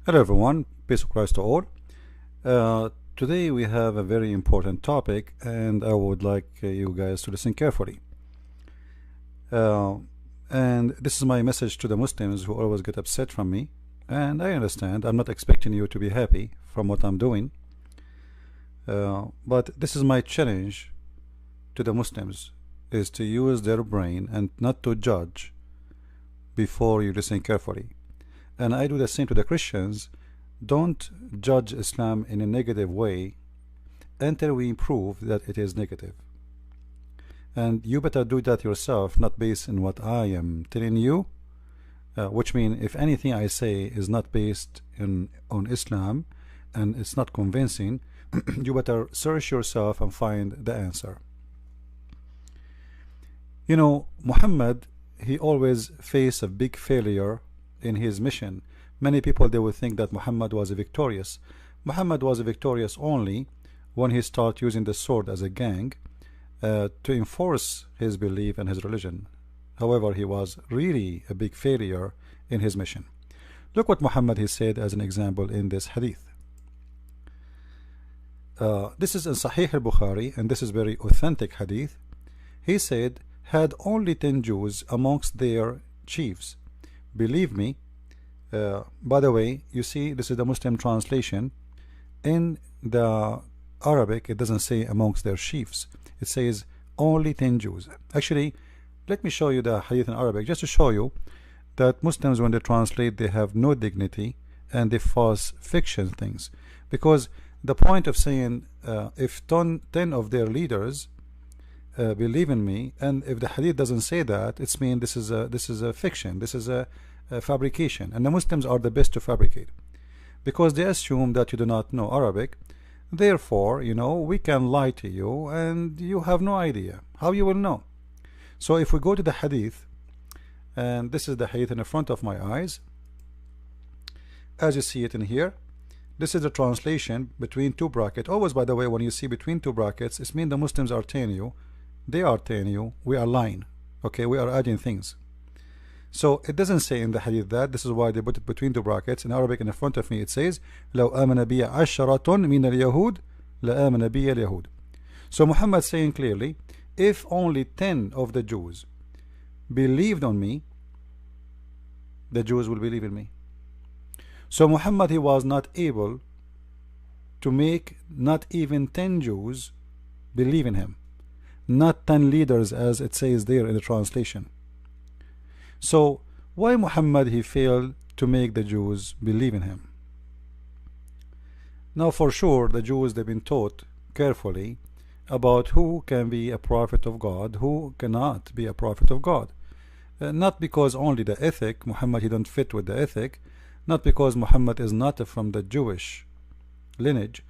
Hello everyone, peace of Christ to all. Today we have a very important topic and I would like you guys to listen carefully. Uh, and this is my message to the Muslims who always get upset from me. And I understand, I'm not expecting you to be happy from what I'm doing. But this is my challenge to the Muslims, is to use their brain and not to judge before you listen carefully. And I do the same to the Christians. Don't judge Islam in a negative way until we prove that it is negative. And you better do that yourself, not based on what I am telling you, which means if anything I say is not based on Islam and it's not convincing, you better search yourself and find the answer. You know, Muhammad, he always faced a big failure in his mission. Many people, they would think that Muhammad was victorious. Muhammad was victorious only when he started using the sword as a gang to enforce his belief and his religion. However, he was really a big failure in his mission. Look what Muhammad he said as an example in this hadith. This is in Sahih al-Bukhari, and this is very authentic hadith. He said, had only 10 Jews amongst their chiefs. Believe me, by the way, you see, this is the Muslim translation. In the Arabic, it doesn't say amongst their chiefs. It says only 10 Jews. Actually, let me show you the hadith in Arabic, just to show you that Muslims, when they translate, they have no dignity and they false fiction things. Because the point of saying, if 10 of their leaders believe in me, and if the hadith doesn't say that, it's mean this is a fiction, this is a fabrication, and the Muslims are the best to fabricate because they assume that you do not know Arabic. Therefore, you know, we can lie to you and you have no idea how you will know. So if we go to the hadith, and this is the hadith in the front of my eyes, as you see it in here, this is the translation between two brackets. Always, by the way, when you see between two brackets, it means the Muslims are telling you, they are telling you, we are lying. Okay, we are adding things. So it doesn't say in the hadith that. This is why they put it between two brackets. In Arabic, in the front of me, it says, لو آمن بي عشرة من اليهود لآمن بي اليهود. So Muhammad saying clearly, if only 10 of the Jews believed on me, the Jews will believe in me. So Muhammad, he was not able to make not even 10 Jews believe in him. Not 10 leaders as it says there in the translation. So why Muhammad he failed to make the Jews believe in him? Now for sure the Jews, they've been taught carefully about who can be a prophet of God, who cannot be a prophet of God. Not because only the ethic, Muhammad he don't fit with the ethic, not because Muhammad is not from the Jewish lineage,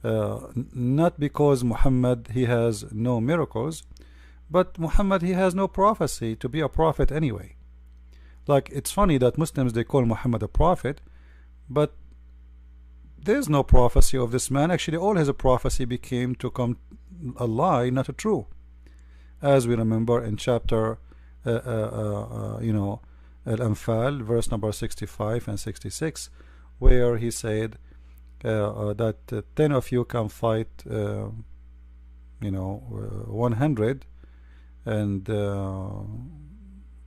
not because Muhammad he has no miracles, but Muhammad he has no prophecy to be a prophet anyway. Like, it's funny that Muslims, they call Muhammad a prophet, but there's no prophecy of this man. Actually, all his prophecy became to come a lie, not a true. As we remember in chapter Al-Anfal, verse number 65 and 66, where he said that 10 of you can fight 100, and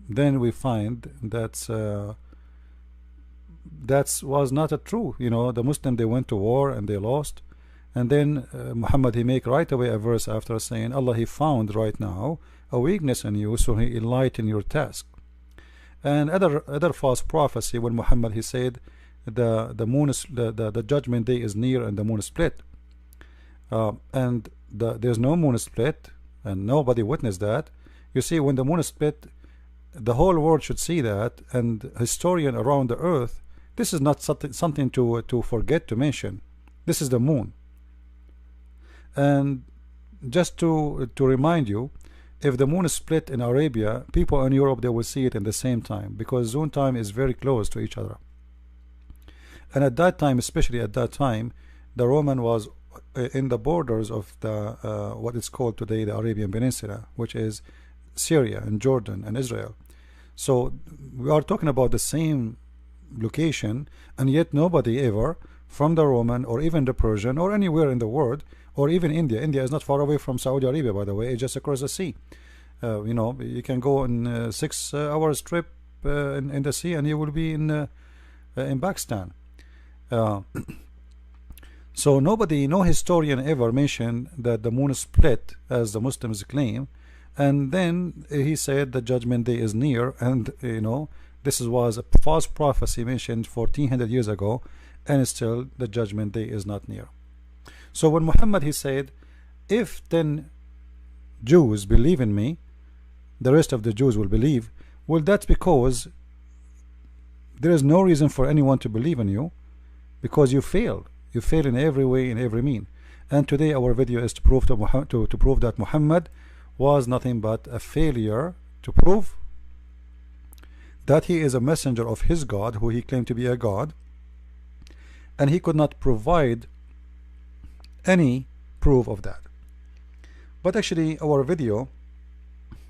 then we find that was not a true. The Muslim, they went to war and they lost, and then Muhammad he make right away a verse after saying, Allah he found right now a weakness in you, so he enlightened your task. And other false prophecy, when Muhammad he said the moon is, the judgment day is near and the moon is split, and there's no moon split and nobody witnessed that. You see, when the moon is split, the whole world should see that, and historian around the earth, this is not something to forget to mention. This is the moon. And just to remind you, if the moon is split in Arabia, people in Europe, they will see it in the same time, because zone time is very close to each other. And at that time, especially at that time, the Roman was in the borders of the what is called today the Arabian Peninsula, which is Syria and Jordan and Israel. So we are talking about the same location, and yet nobody ever from the Roman or even the Persian or anywhere in the world, or even India. India is not far away from Saudi Arabia, by the way. It's just across the sea. You know, you can go in 6 hours trip in the sea, and you will be in Pakistan. So nobody, no historian ever mentioned that the moon split as the Muslims claim, and then he said the judgment day is near, and you know, this was a false prophecy mentioned 1400 years ago, and still the judgment day is not near. So when Muhammad, he said, if 10 Jews believe in me, the rest of the Jews will believe. Well, that's because there is no reason for anyone to believe in you, because you failed. You fail in every way, in every mean. And today our video is to prove to prove that Muhammad was nothing but a failure, to prove that he is a messenger of his God, who he claimed to be a God, and he could not provide any proof of that. But actually our video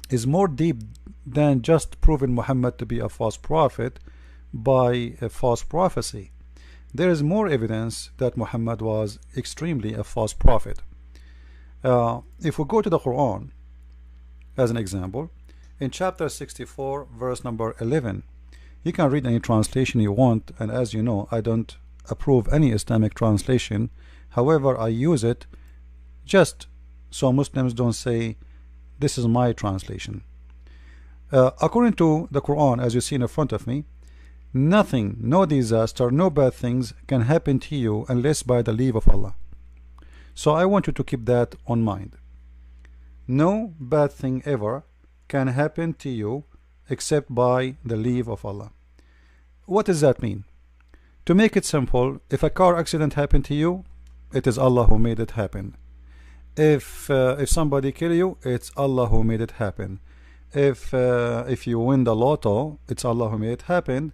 is more deep than just proving Muhammad to be a false prophet by a false prophecy. There is more evidence that Muhammad was extremely a false prophet. If we go to the Quran as an example, in chapter 64 verse number 11, you can read any translation you want, and as you know, I don't approve any Islamic translation. However, I use it just so Muslims don't say this is my translation. According to the Quran, as you see in front of me, nothing, no disaster, no bad things can happen to you unless by the leave of Allah. So I want you to keep that on mind. No bad thing ever can happen to you except by the leave of Allah. What does that mean? To make it simple, if a car accident happened to you, it is Allah who made it happen. If somebody kill you, it's Allah who made it happen. If you win the lotto, it's Allah who made it happen.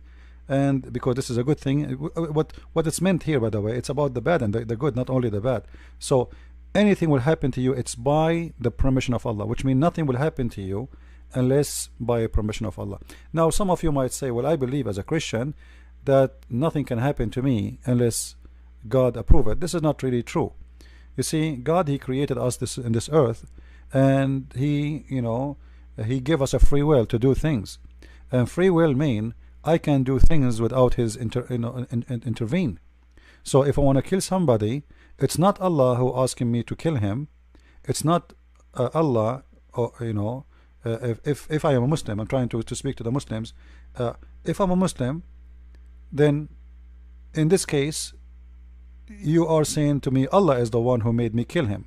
And because this is a good thing, what it's meant here, by the way, it's about the bad and the good, not only the bad. So anything will happen to you, it's by the permission of Allah, which means nothing will happen to you unless by permission of Allah. Now some of you might say, well, I believe as a Christian that nothing can happen to me unless God approve it. This is not really true. You see, God, he created us in this earth, and he, you know, he gave us a free will to do things, and free will mean I can do things without his intervene. So if I want to kill somebody, it's not Allah who asking me to kill him. It's not Allah, or you know, if I am a Muslim, I'm trying to speak to the Muslims. If I'm a Muslim, then in this case you are saying to me Allah is the one who made me kill him.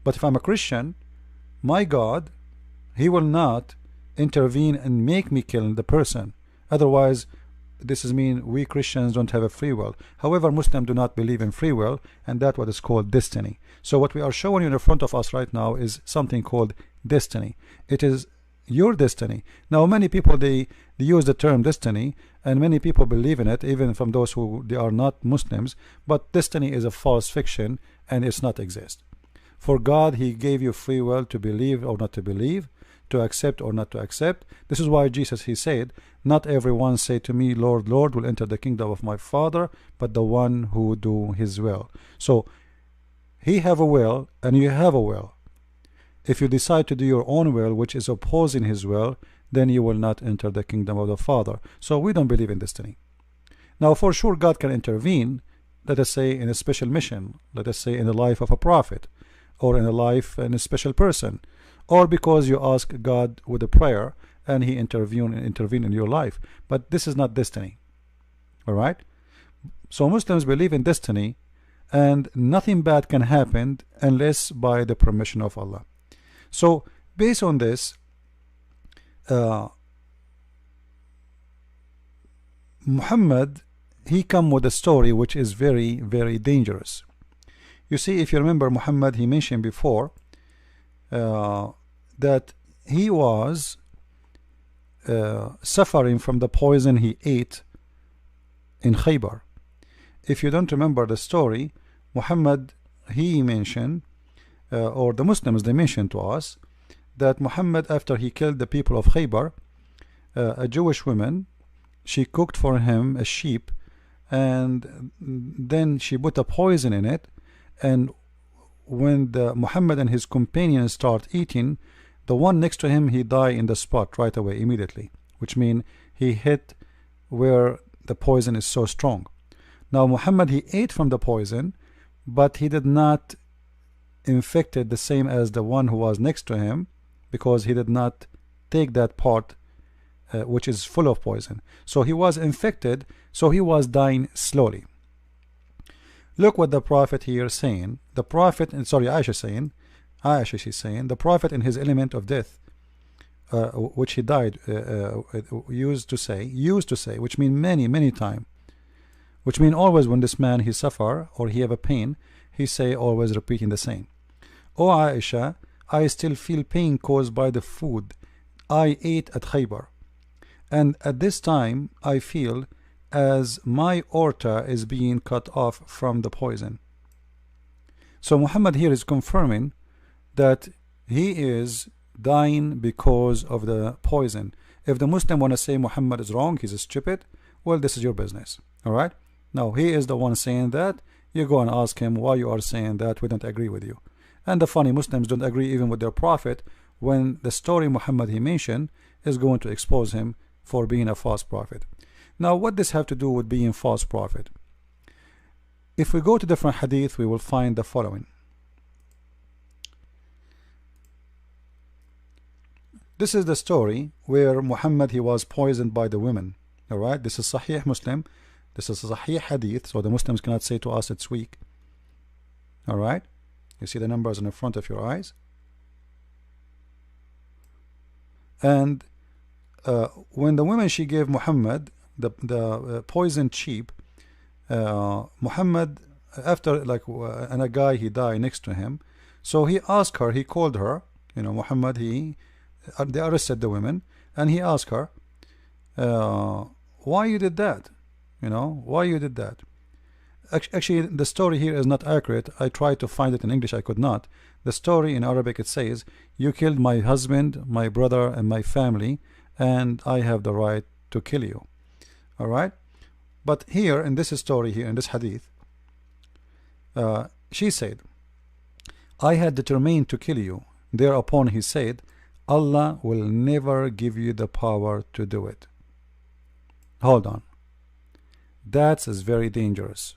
But if I'm a Christian, my God, he will not intervene and make me kill the person. Otherwise, this is mean we Christians don't have a free will. However, Muslims do not believe in free will, and that's what is called destiny. So what we are showing you in front of us right now is something called destiny. It is your destiny. Now many people they use the term destiny, and many people believe in it, even from those who they are not Muslims. But destiny is a false fiction, and it's not exist. For God, he gave you free will to believe or not to believe, to accept or not to accept. This is why Jesus, he said, not everyone say to me, Lord, Lord, will enter the kingdom of my Father, but the one who do his will. So he have a will and you have a will. If you decide to do your own will, which is opposing his will, then you will not enter the kingdom of the Father. So we don't believe in destiny. Now for sure God can intervene, let us say in a special mission, let us say in the life of a prophet, or in a life in a special person, or because you ask God with a prayer and he intervene in your life. But this is not destiny. All right? So Muslims believe in destiny, and nothing bad can happen unless by the permission of Allah. So based on this, Muhammad, he come with a story which is very, very dangerous. You see, if you remember, Muhammad, he mentioned before that he was suffering from the poison he ate in Khaybar. If you don't remember the story, Muhammad, he mentioned, or the Muslims, they mentioned to us that Muhammad, after he killed the people of Khaybar, a Jewish woman, she cooked for him a sheep, and then she put a poison in it, and when Muhammad and his companions start eating, the one next to him, he died in the spot right away, immediately, which means he hit where the poison is so strong. Now Muhammad, he ate from the poison, but he did not infected the same as the one who was next to him, because he did not take that part which is full of poison. So he was infected, so he was dying slowly. Look what the Prophet here is saying. The Prophet, sorry, Aisha, she's saying, the Prophet in his element of death, which he died, used to say, which mean many times, which mean always when this man he suffer or he have a pain, he say always repeating the same. O Aisha, I still feel pain caused by the food I ate at Khaybar, and at this time I feel as my aorta is being cut off from the poison. So Muhammad here is confirming that he is dying because of the poison. If the Muslim want to say Muhammad is wrong, he's stupid, well, this is your business. Alright, now he is the one saying that. You go and ask him why you are saying that. We don't agree with you. And the funny, Muslims don't agree even with their prophet, when the story Muhammad he mentioned is going to expose him for being a false prophet. Now what this have to do with being false prophet? If we go to different hadith, we will find the following. This is the story where Muhammad he was poisoned by the women. Alright, this is Sahih Muslim, this is Sahih Hadith, so the Muslims cannot say to us it's weak. Alright, you see the numbers in the front of your eyes. And when the woman she gave Muhammad the poisoned sheep, Muhammad, after and a guy he died next to him, so he asked her, he called her, you know, Muhammad, they arrested the women, and he asked her, why you did that, you know, why you did that. Actually the story here is not accurate. I tried to find it in English, I could not. The story in Arabic, it says, you killed my husband, my brother, and my family, and I have the right to kill you. Alright, but here in this story, here in this hadith, she said, I had determined to kill you. Thereupon he said, Allah will never give you the power to do it. Hold on, that is very dangerous.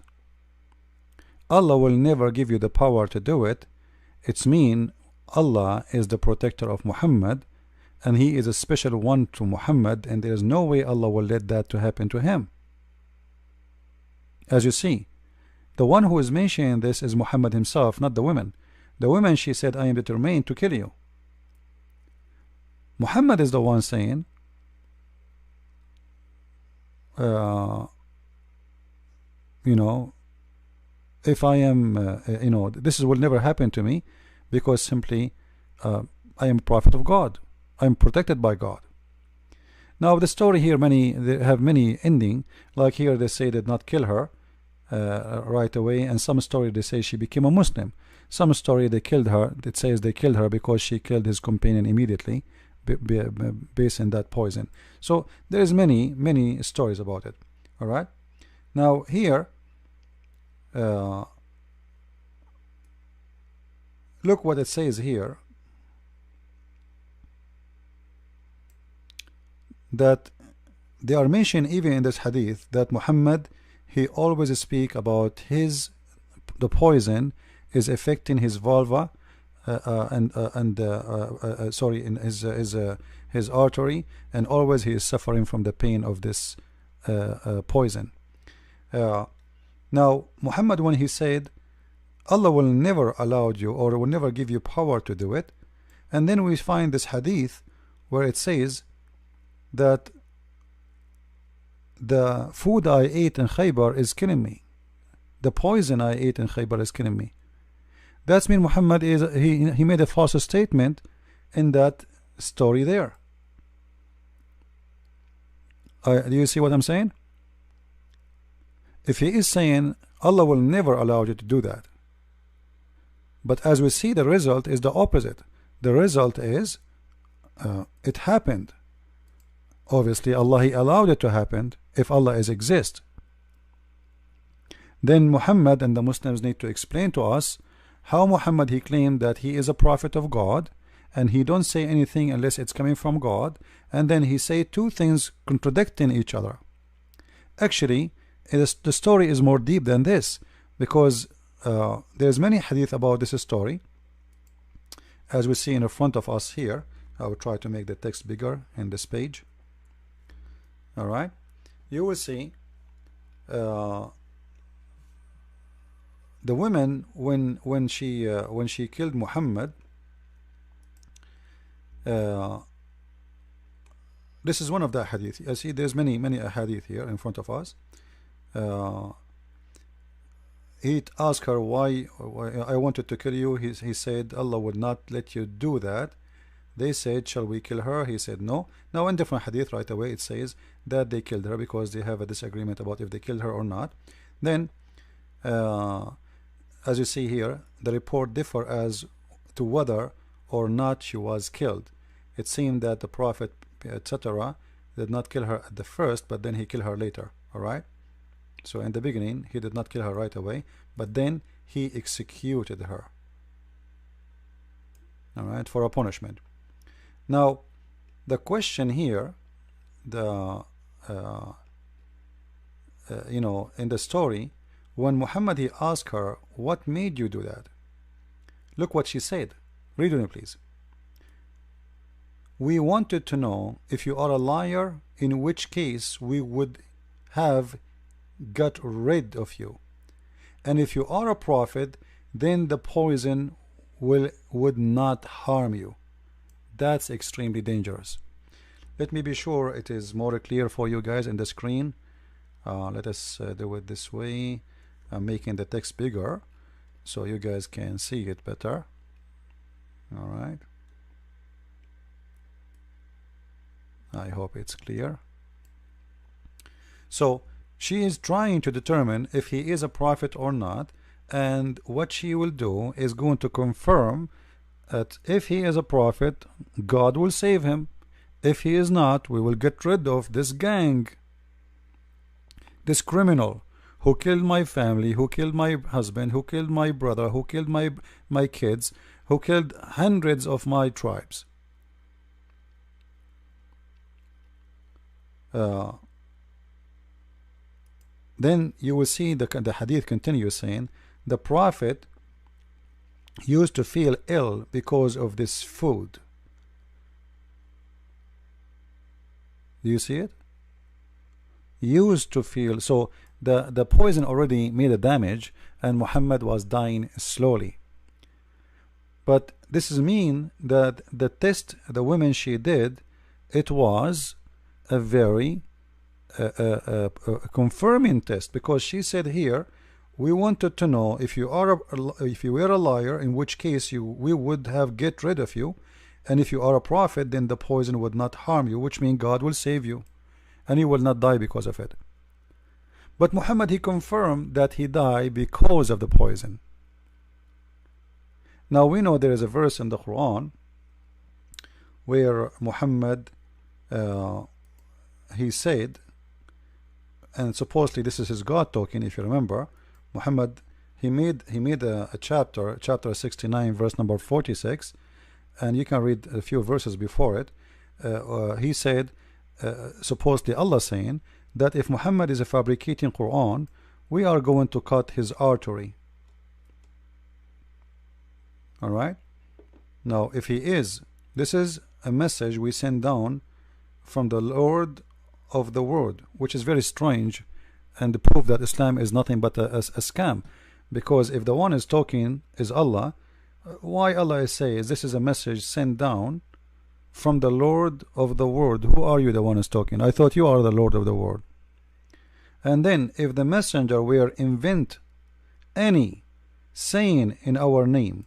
Allah will never give you the power to do it. It's mean Allah is the protector of Muhammad, and he is a special one to Muhammad, and there is no way Allah will let that to happen to him. As you see, the one who is mentioning this is Muhammad himself, not the women. The women, she said, I am determined to kill you. Muhammad is the one saying, you know, if I am, you know, this will never happen to me, because simply I am a prophet of God. I am protected by God. Now the story here, they have many ending. Like here they say did not kill her right away, and some story they say she became a Muslim. Some story they killed her. It says they killed her because she killed his companion immediately, based on that poison. So there is many stories about it. All right. Now here, look what it says here. That they are mentioned even in this hadith that Muhammad he always speak about the poison is affecting his vulva sorry, in his artery, and always he is suffering from the pain of this poison. Now Muhammad, when he said Allah will never allow you or will never give you power to do it, and then we find this hadith where it says that the food I ate in Khaybar is killing me. The poison I ate in Khaybar is killing me. That's mean Muhammad is he made a false statement in that story there. Do you see what I'm saying? If he is saying Allah will never allow you to do that, but as we see, the result is the opposite. The result is it happened. Obviously Allah he allowed it to happen, if Allah is exist. Then Muhammad and the Muslims need to explain to us how Muhammad he claimed that he is a prophet of God, and he don't say anything unless it's coming from God, and then he say two things contradicting each other. Actually, the story is more deep than this, because there's many hadith about this story, as we see in front of us here. I will try to make the text bigger in this page. All right, you will see the woman when she killed Muhammad. This is one of the hadith. I see there's many hadith here in front of us. He asked her, why I wanted to kill you. He said Allah would not let you do that. They said, shall we kill her? He said no. Now in different hadith right away it says that they killed her because they have a disagreement about if they killed her or not. Then as you see here, the report differ as to whether or not she was killed. It seemed that the Prophet etc. did not kill her at the first, but then he killed her later. Alright, so in the beginning he did not kill her right away, but then he executed her, alright, for a punishment. Now the question here, the you know, in the story, when Muhammad he asked her, what made you do that? Look what she said. Read with me please. We wanted to know if you are a liar, in which case we would have got rid of you, and if you are a prophet, then the poison would not harm you. That's extremely dangerous. Let me be sure it is more clear for you guys in the screen. Let us do it this way. I'm making the text bigger so you guys can see it better. All right, I hope it's clear. So she is trying to determine if he is a prophet or not, and what she will do is going to confirm that if he is a prophet, God will save him. If he is not, we will get rid of this gang, this criminal who killed my family, who killed my husband, who killed my brother, who killed my kids, who killed hundreds of my tribes. Then you will see the hadith continues saying the Prophet used to feel ill because of this food. Do you see it? Used to feel, so the poison already made a damage and Muhammad was dying slowly. But this is mean that the test the woman she did, it was a very confirming test, because she said here, we wanted to know if you were a liar, in which case we would have get rid of you, and if you are a prophet, then the poison would not harm you, which means God will save you and you will not die because of it. But Muhammad he confirmed that he died because of the poison. Now we know there is a verse in the Quran where Muhammad he said, and supposedly this is his God talking, if you remember, Muhammad he made a chapter 69 verse number 46, and you can read a few verses before it. He said, supposedly Allah saying that if Muhammad is a fabricating Quran, we are going to cut his artery. Alright, now if he is, this is a message we send down from the Lord of the world, which is very strange, and the proof that Islam is nothing but a scam, because if the one is talking is Allah, why Allah says this is a message sent down from the Lord of the world? Who are you, the one is talking? I thought you are the Lord of the world. And then if the messenger were invent any saying in our name,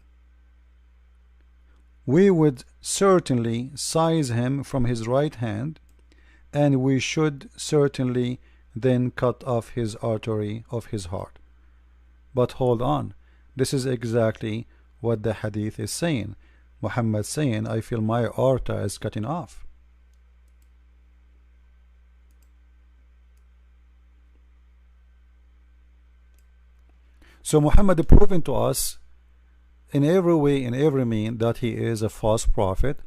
we would certainly seize him from his right hand, and we should certainly then cut off his artery of his heart. But hold on, this is exactly what the hadith is saying. Muhammad saying, I feel my aorta is cutting off. So Muhammad proving to us in every way, in every mean, that he is a false prophet.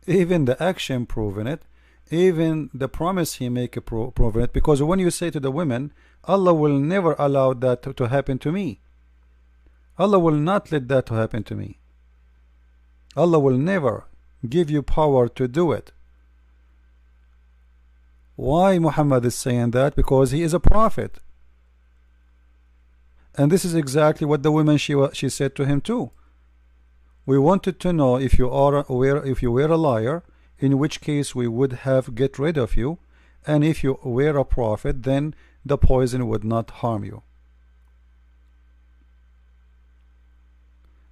Even the action proving it, even the promise he make proving it. Because when you say to the women, Allah will never allow that to happen to me, Allah will not let that to happen to me, Allah will never give you power to do it. Why Muhammad is saying that? Because he is a prophet. And this is exactly what the woman she said to him too. We wanted to know if you are aware, if you were a liar, in which case we would have get rid of you, and if you were a prophet, then the poison would not harm you.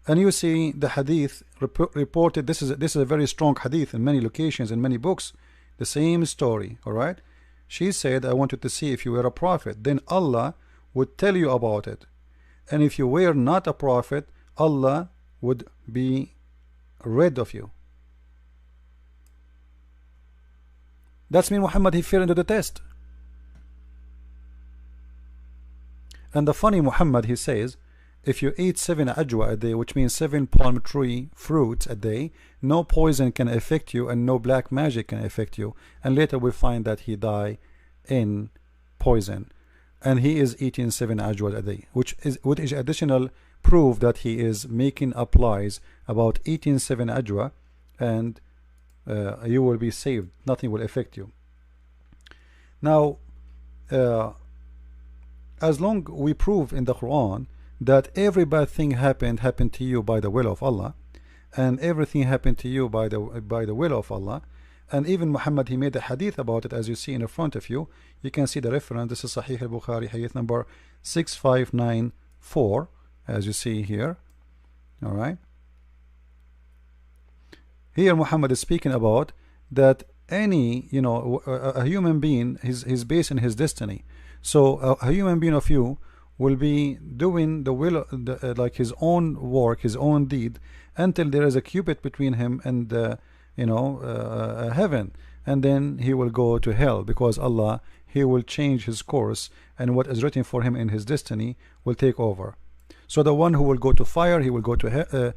And you see the hadith reported. This is a very strong hadith in many locations, in many books. The same story. All right. She said, I wanted to see if you were a prophet, then Allah would tell you about it, and if you were not a prophet, Allah would be rid of you. That's mean Muhammad, he fell into the test. And the funny Muhammad, he says, if you eat 7 ajwa a day, which means 7 palm tree fruits a day, no poison can affect you and no black magic can affect you. And later we find that he died in poison, and he is eating 7 ajwa a day, which is additional proof that he is making up lies about eating 7 ajwa, and you will be saved, nothing will affect you. Now as long we prove in the Quran that every bad thing happened to you by the will of Allah, and everything happened to you by the will of Allah, and even Muhammad, he made a hadith about it, as you see in the front of you. You can see the reference. This is Sahih al-Bukhari, hadith number 6594, as you see here. All right. Here Muhammad is speaking about that any, a human being is based on his destiny. So a human being of you will be doing the will, like his own work, his own deed, until there is a cubit between him and heaven, and then he will go to hell, because Allah, he will change his course, and what is written for him in his destiny will take over. So the one who will go to fire, he will go to hell,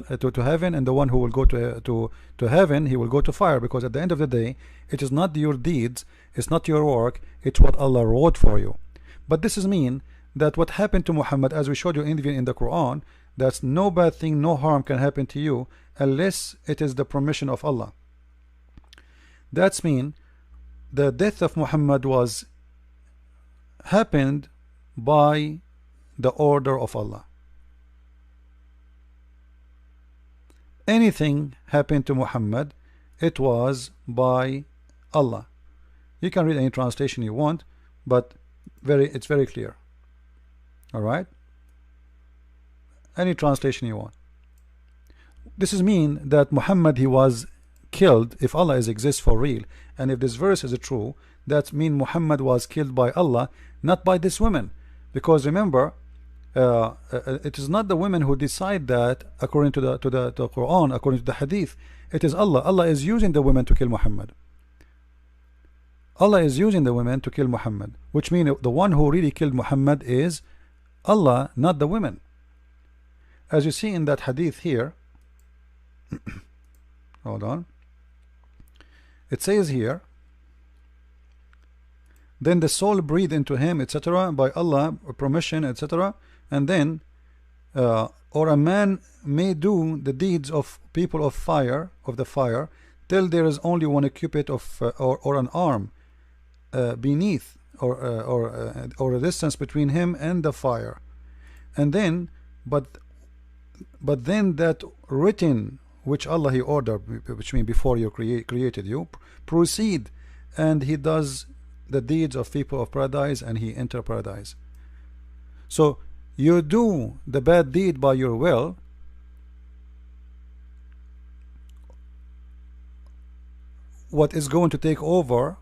to heaven, and the one who will go to heaven, he will go to fire, because at the end of the day, it is not your deeds, it's not your work, it's what Allah wrote for you. But this is mean that what happened to Muhammad, as we showed you in the Quran, that no bad thing, no harm can happen to you unless it is the permission of Allah. That's mean the death of Muhammad happened by the order of Allah. Anything happened to Muhammad, it was by Allah. You can read any translation you want, but it's very clear. All right, any translation you want. This is mean that Muhammad, he was killed. If Allah exists for real, and if this verse is true, that mean Muhammad was killed by Allah, not by this woman. Because remember, it is not the women who decide that according to the Quran, according to the Hadith. It is Allah. Allah is using the women to kill Muhammad. Allah is using the women to kill Muhammad, which means the one who really killed Muhammad is Allah, not the women. As you see in that hadith here, hold on, it says here, then the soul breathed into him, etc., by Allah permission, etc., and then or a man may do the deeds of people of fire, of the fire, till there is only one cubit of or an arm beneath, or a distance between him and the fire, and then but then that written which Allah he ordered, which means before you created you, proceed, and he does the deeds of people of paradise, and he enter paradise. So you do the bad deed by your will, what is going to take over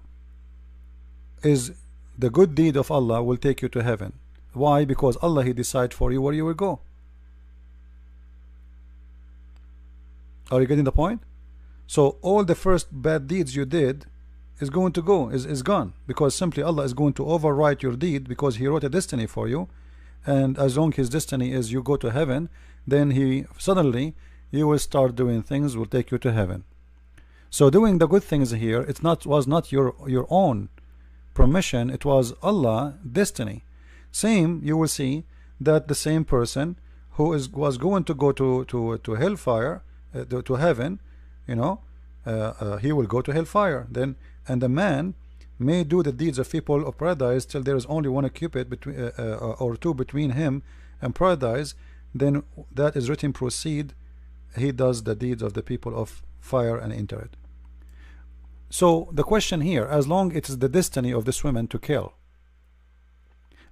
is the good deed of Allah will take you to heaven. Why? Because Allah he decide for you where you will go. Are you getting the point? So all the first bad deeds you did is going to go, is gone, because simply Allah is going to overwrite your deed, because he wrote a destiny for you, and as long his destiny is you go to heaven, then he suddenly you will start doing things will take you to heaven. So doing the good things here, it's not was not your own permission, it was Allah destiny. Same, you will see that the same person who was going to go to hellfire, to heaven, you know, he will go to hellfire. Then, and the man may do the deeds of people of paradise till there is only one cubit between or two between him and paradise. Then that is written proceed, he does the deeds of the people of fire and enter it. So the question here, as long it is the destiny of this woman to kill,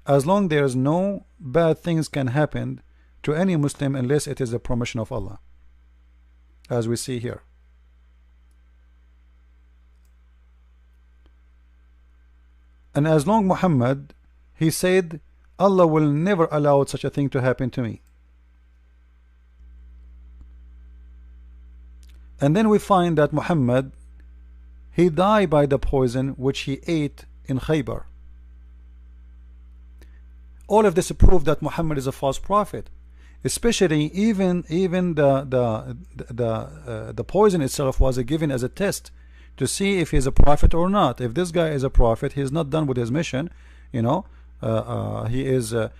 as long there is no bad things can happen to any Muslim unless it is the permission of Allah, as we see here. And as long Muhammad, he said, Allah will never allow such a thing to happen to me. And then we find that Muhammad, he died by the poison which he ate in Khaybar. All of this proved that Muhammad is a false prophet, especially even the poison itself was given as a test to see if he's a prophet or not. If this guy is a prophet, he's not done with his mission, you know, he's a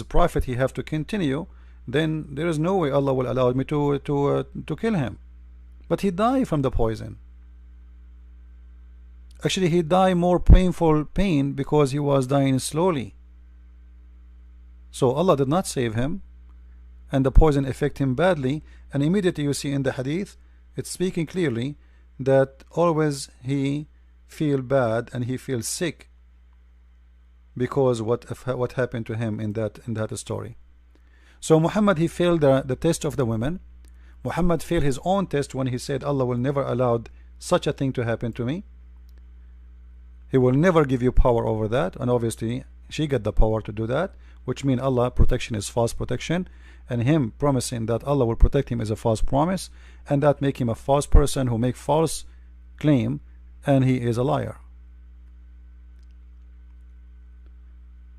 prophet, he have to continue, then there is no way Allah will allow me to kill him. But he died from the poison. Actually, he died more painful pain because he was dying slowly. So Allah did not save him, and the poison affected him badly. And immediately you see in the hadith, it's speaking clearly that always he feel bad and he feels sick because what happened to him in that story. So Muhammad, he failed the test of the women. Muhammad failed his own test when he said Allah will never allow such a thing to happen to me. He will never give you power over that, and obviously she got the power to do that, which means Allah protection is false protection, and him promising that Allah will protect him is a false promise, and that make him a false person who make false claim, and he is a liar.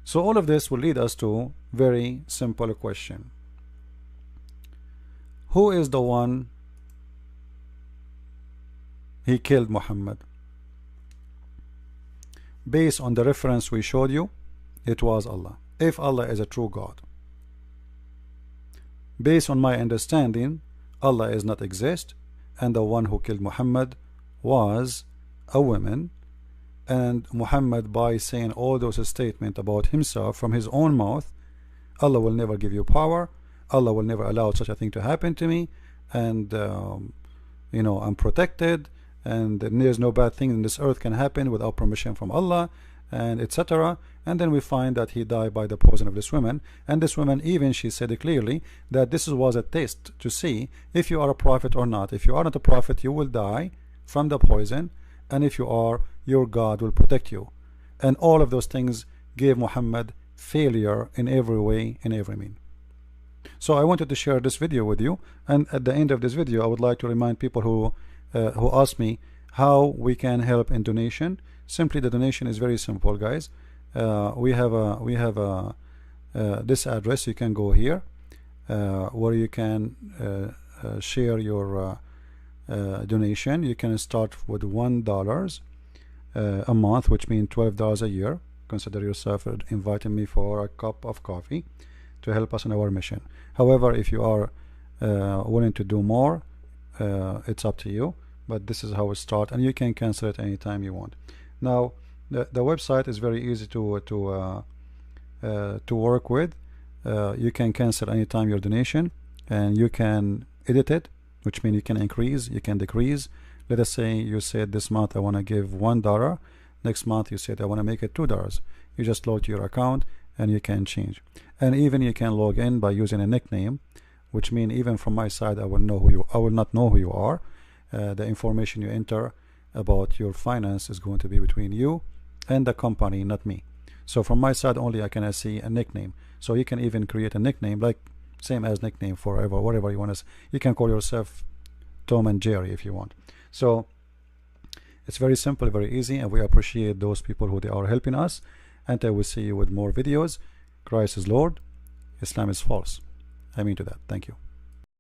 So all of this will lead us to very simple question. Who is the one he killed Muhammad? Based on the reference we showed you, it was Allah, if Allah is a true God. Based on my understanding, Allah is not exist, and the one who killed Muhammad was a woman, and Muhammad, by saying all those statements about himself from his own mouth, Allah will never give you power, Allah will never allow such a thing to happen to me, and you know, I'm protected, and there's no bad thing in this earth can happen without permission from Allah, and etc. And then we find that he died by the poison of this woman, and this woman, even she said clearly that this was a test to see if you are a prophet or not. If you are not a prophet, you will die from the poison, and if you are, your God will protect you. And all of those things gave Muhammad failure in every way, in every mean. So I wanted to share this video with you, and at the end of this video I would like to remind people who ask me how we can help in donation. Simply, the donation is very simple, guys. We have this address. You can go here where you can share your donation. You can start with $1 a month, which means $12 a year. Consider yourself inviting me for a cup of coffee to help us in our mission. However, if you are willing to do more, it's up to you, but this is how it starts, and you can cancel it anytime you want. Now the website is very easy to work with. You can cancel anytime your donation, and you can edit it, which means you can increase, you can decrease. Let us say you said this month I want to give $1, next month you said I want to make it $2. You just log to your account and you can change, and even you can log in by using a nickname, which means even from my side I will not know who you are. The information you enter about your finance is going to be between you and the company, not me. So from my side only I can see a nickname. So you can even create a nickname, like same as nickname forever, whatever you want to. You can call yourself Tom and Jerry if you want. So it's very simple, very easy, and we appreciate those people who they are helping us. And I will see you with more videos. Christ is Lord, Islam is false. I mean to that. Thank you.